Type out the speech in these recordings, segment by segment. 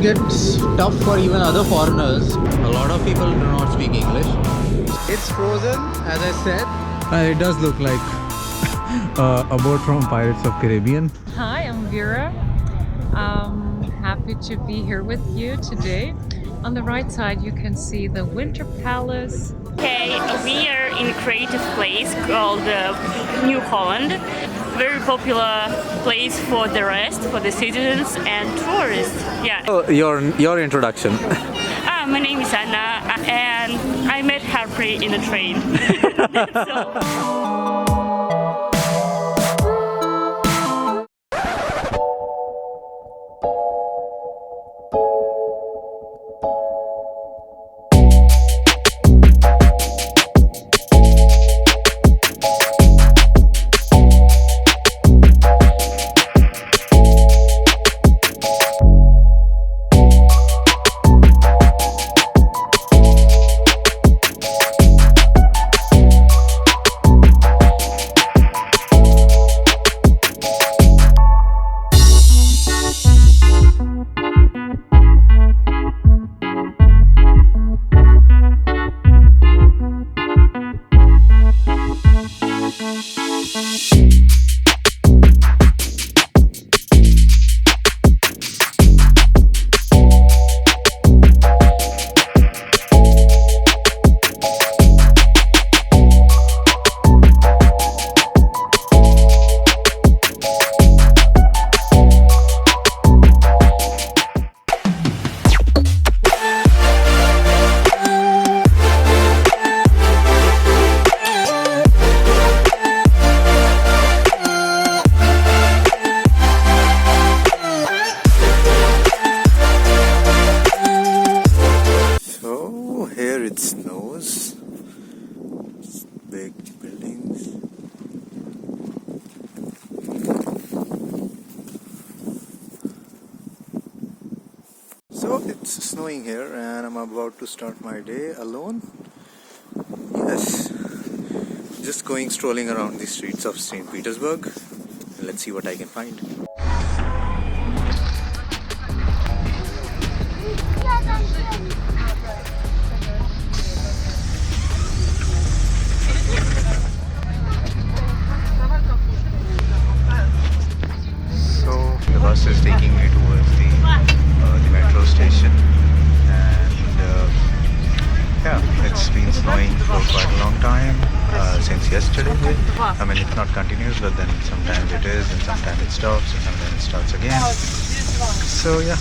gets tough for even other foreigners. A lot of people do not speak English. It's frozen, as I said. It does look like a boat from Pirates of Caribbean. Hi, I'm Vera. Happy to be here with you today. On the right side you can see the Winter Palace. Okay, we are in a creative place called New Holland. Very popular place for the rest, for the citizens and tourists. Yeah. Oh, your introduction. My name is Anna and I met Harpreet in a train. That's all. It snows. Big buildings. So it's snowing here and I'm about to start my day alone. Yes, just going strolling around the streets of Saint Petersburg. Let's see what I can find. The bus is taking me towards the metro station, and yeah, it's been snowing for quite a long time, since yesterday. I mean, it's not continuous, but then sometimes it is, and sometimes it stops, and then it starts again. So yeah,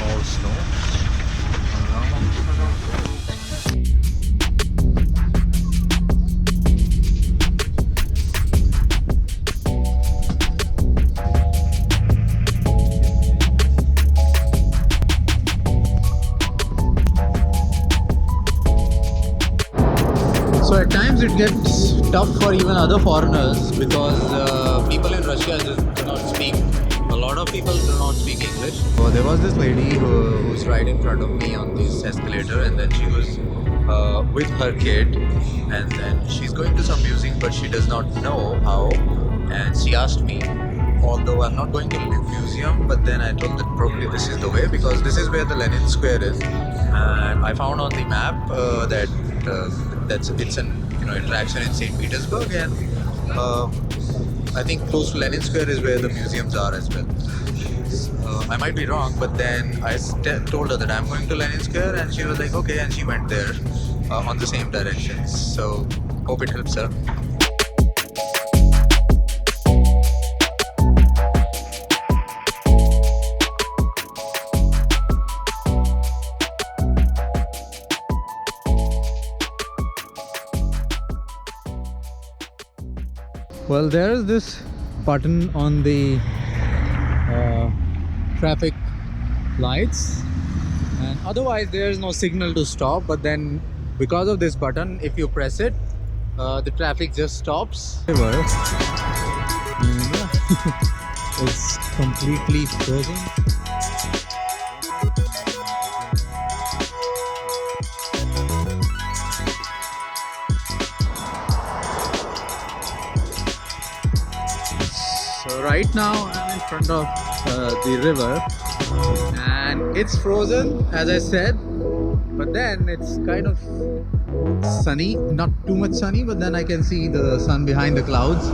all snow. So at times it gets tough for even other foreigners because people in Russia just do not speak. A lot of people do not speak English. So there was this lady who's right in front of me on this escalator, and then she was with her kid, and then she's going to some museum, but she does not know how. And she asked me, although I'm not going to the museum, but then I told that probably this is the way because this is where the Lenin Square is. And I found on the map that it's an interaction in Saint Petersburg, and I think close to Lenin Square is where the museums are as well. I might be wrong, but then I told her that I'm going to Lenin Square, and she was like, okay, and she went there on the same directions. So hope it helps her. Well, there is this button on the traffic lights, and otherwise there is no signal to stop, but then because of this button, if you press it, the traffic just stops. It's completely frozen. So right now I'm in front of the river, and it's frozen as I said, but then it's kind of sunny, not too much sunny, but then I can see the sun behind the clouds.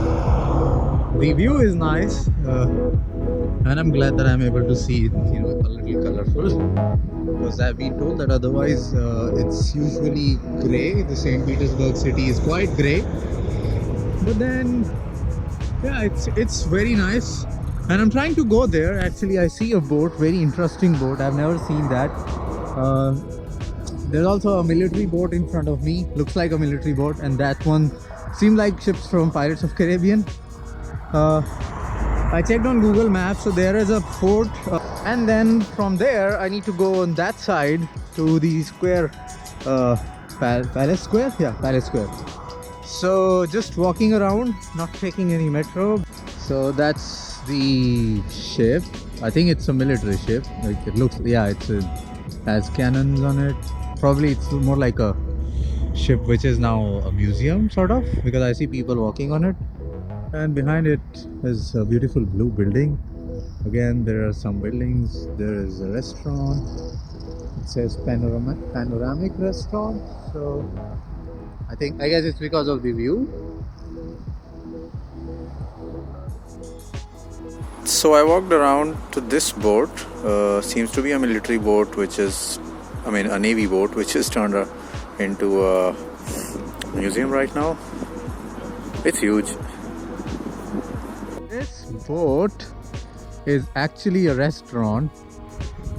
The view is nice, and I'm glad that I'm able to see it, you know, a little colorful, because I've been told that otherwise it's usually gray. The Saint Petersburg city is quite gray, but then yeah, it's very nice, and I'm trying to go there. Actually, I see a boat, very interesting boat. I've never seen that. There's also a military boat in front of me, looks like a military boat, and that one seemed like ships from Pirates of Caribbean. I checked on Google Maps, so there is a fort, and then from there I need to go on that side to the square, Palace Square. Yeah, Palace Square. So just walking around, not taking any metro. So that's the ship. I think it's a military ship. Like it looks, yeah, it has cannons on it. Probably it's more like a ship which is now a museum sort of, because I see people walking on it. And behind it is a beautiful blue building. Again, there are some buildings. There is a restaurant. It says panoramic restaurant. So I guess it's because of the view. So I walked around to this boat. Seems to be a military boat, which is, I mean, a navy boat, which is turned into a museum right now. It's huge. This boat is actually a restaurant,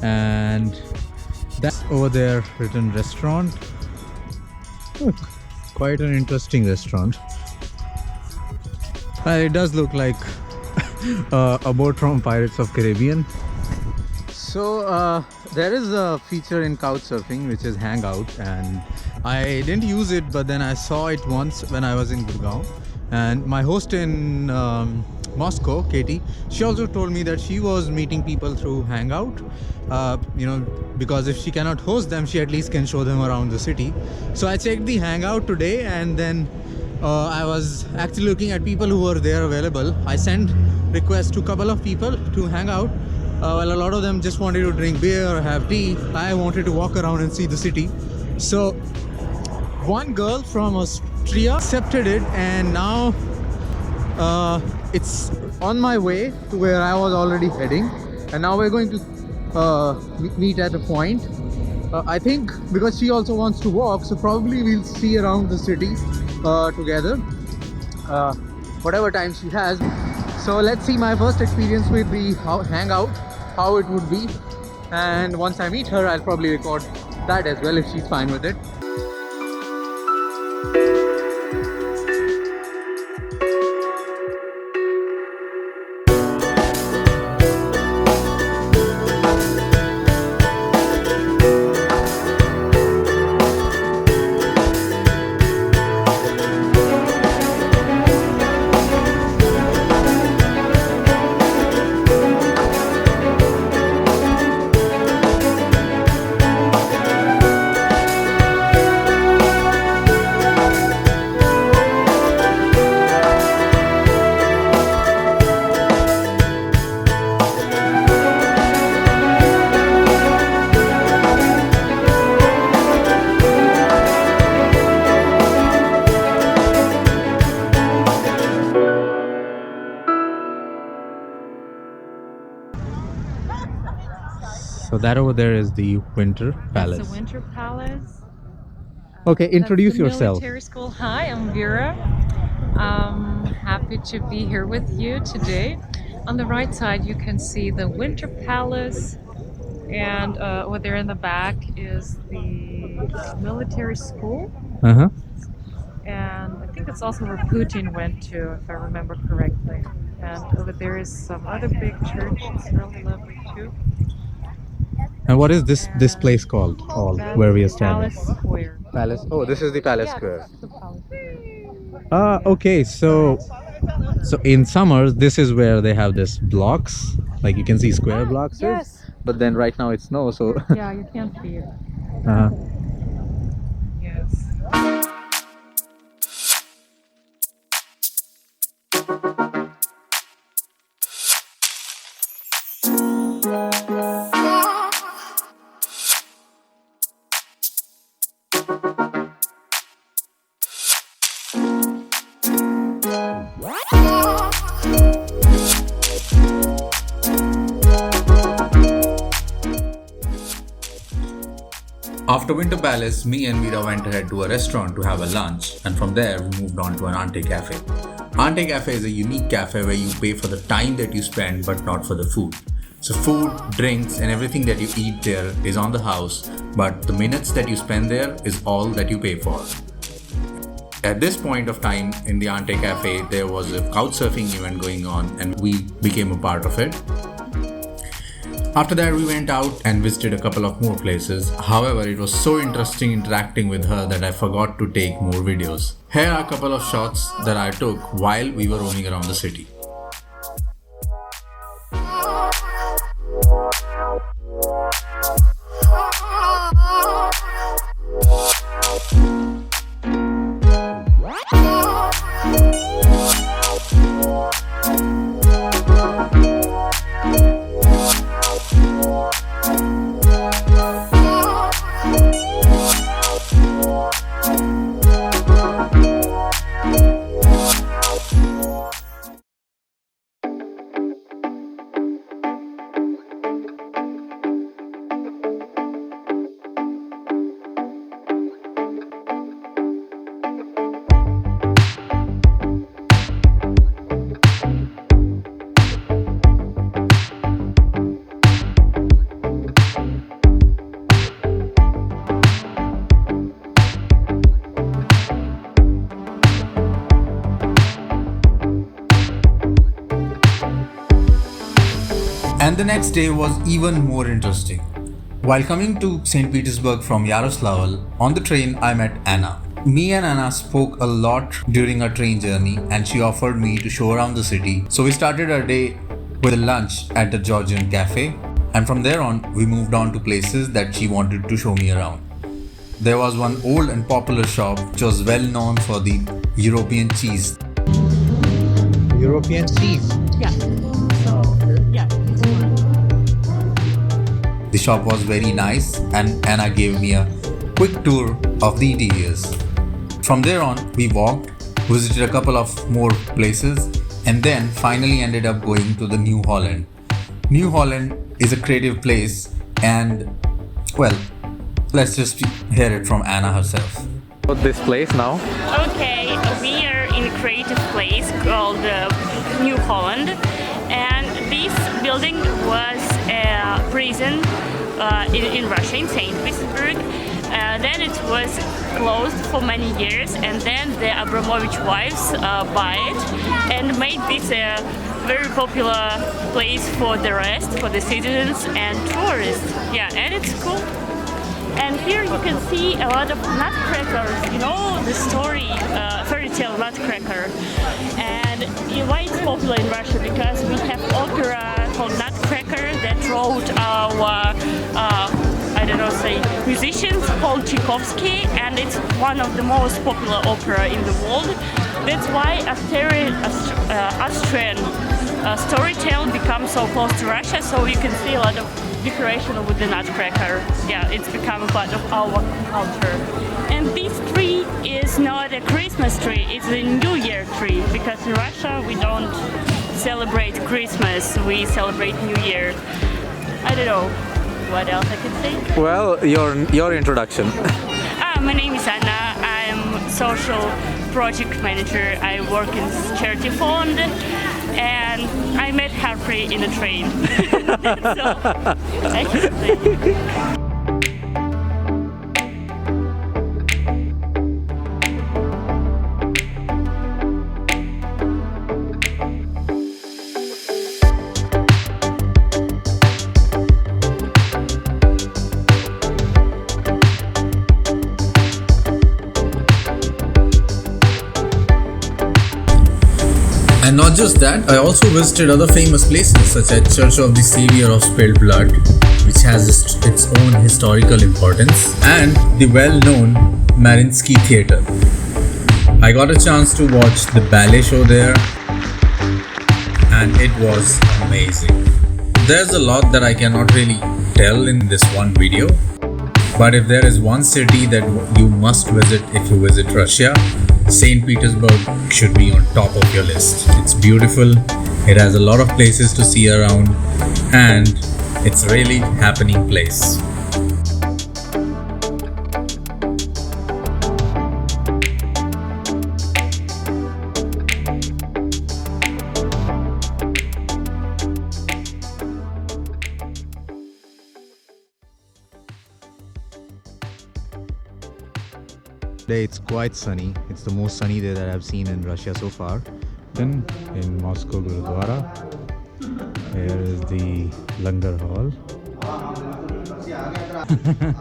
and that's over there written restaurant. Look, quite an interesting restaurant. It does look like a boat from Pirates of Caribbean. So there is a feature in couchsurfing which is Hangout, and I didn't use it, but then I saw it once when I was in Gurgaon, and my host in Moscow, Katie, she also told me that she was meeting people through Hangout, you know, because if she cannot host them, she at least can show them around the city. So I checked the Hangout today, and then I was actually looking at people who were there available. I sent requests to a couple of people to hang out. Well, a lot of them just wanted to drink beer or have tea. I wanted to walk around and see the city. So one girl from Austria accepted it, and now it's on my way to where I was already heading, and now we're going to meet at a point. I think because she also wants to walk, so probably we'll see around the city together, whatever time she has. So let's see my first experience with the Hangout, how it would be, and once I meet her, I'll probably record that as well if she's fine with it. So that over there is the Winter Palace. It's the Winter Palace. Okay, introduce That's the yourself. Military school. Hi, I'm Vera. Happy to be here with you today. On the right side, you can see the Winter Palace, and over there in the back is the military school. Uh-huh. And I think it's also where Putin went to, if I remember correctly. And over there is some other big church. It's really lovely too. And what is this place called? Where we are standing? Palace Square. Palace. Oh, this is the Palace Yeah, Square. this is the Palace Square. Okay. So in summers, this is where they have this blocks, like you can see square blocks. Yes. But then right now it's snow, so. Yeah, you can't see it. Uh-huh. Yes. After Winter Palace, me and Vera went ahead to a restaurant to have a lunch, and from there we moved on to an Ante Cafe. Ante Cafe is a unique cafe where you pay for the time that you spend but not for the food. So food, drinks and everything that you eat there is on the house, but the minutes that you spend there is all that you pay for. At this point of time in the Ante Cafe, there was a couchsurfing event going on and we became a part of it. After that, we went out and visited a couple of more places. However, it was so interesting interacting with her that I forgot to take more videos. Here are a couple of shots that I took while we were roaming around the city. And the next day was even more interesting. While coming to Saint Petersburg from Yaroslavl, on the train I met Anna. Me and Anna spoke a lot during our train journey and she offered me to show around the city. So we started our day with a lunch at the Georgian cafe, and from there on we moved on to places that she wanted to show me around. There was one old and popular shop which was well known for the European cheese. European cheese. Yeah. So, yeah. The shop was very nice and Anna gave me a quick tour of the interiors. From there on, we walked, visited a couple of more places and then finally ended up going to the New Holland. New Holland is a creative place and, well, let's just hear it from Anna herself. About this place now? Okay, we are in a creative place called New Holland, and this building was a prison in Russia, in Saint Petersburg. Then it was closed for many years, and then the Abramovich wives buy it and made this a very popular place for the rest, for the citizens and tourists. Yeah, and it's cool. And here you can see a lot of nutcrackers, you know the story, fairy tale nutcracker. And why it's popular in Russia? Because we have opera called Nutcracker that wrote our, musicians called Tchaikovsky, and it's one of the most popular opera in the world. That's why Austrian storytelling becomes so close to Russia, so you can see a lot of decoration with the nutcracker. Yeah, it's become a part of our culture. And this tree is not a Christmas tree, it's a New Year tree, because in Russia we don't celebrate Christmas, we celebrate New Year. I don't know what else I can say. Well, your introduction. My name is Anna, I'm social project manager, I work in charity fund, and I met Harpreet in a train. That's all I can say. And not just that, I also visited other famous places such as Church of the Savior of Spilled Blood, which has its own historical importance, and the well-known Mariinsky Theatre. I got a chance to watch the ballet show there, and it was amazing. There's a lot that I cannot really tell in this one video, but if there is one city that you must visit if you visit Russia, Saint Petersburg should be on top of your list. It's beautiful, it has a lot of places to see around, and it's a really happening place. Today it's quite sunny. It's the most sunny day that I've seen in Russia so far. Then in Moscow Gurudwara, here is the Langar Hall.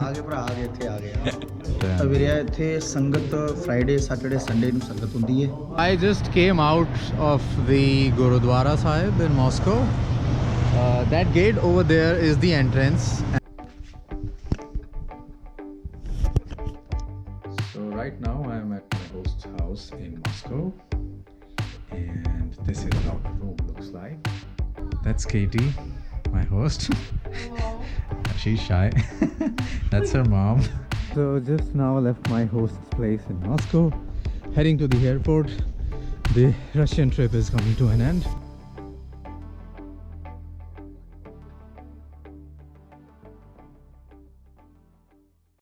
आगे भरा आगे थे आ गया तो ਵੀਰੇ ਇੱਥੇ ਸੰਗਤ Friday Saturday Sunday ਨੂੰ ਸੰਗਤ ਹੁੰਦੀ ਹੈ I just came out of the Gurudwara Sahib in Moscow. That gate over there is the entrance. So right now I am at my host's house in Moscow, and this is how the room looks like. That's Katie, my host. She's shy. That's her mom. So just now left my host's place in Moscow, heading to the airport. The Russian trip is coming to an end.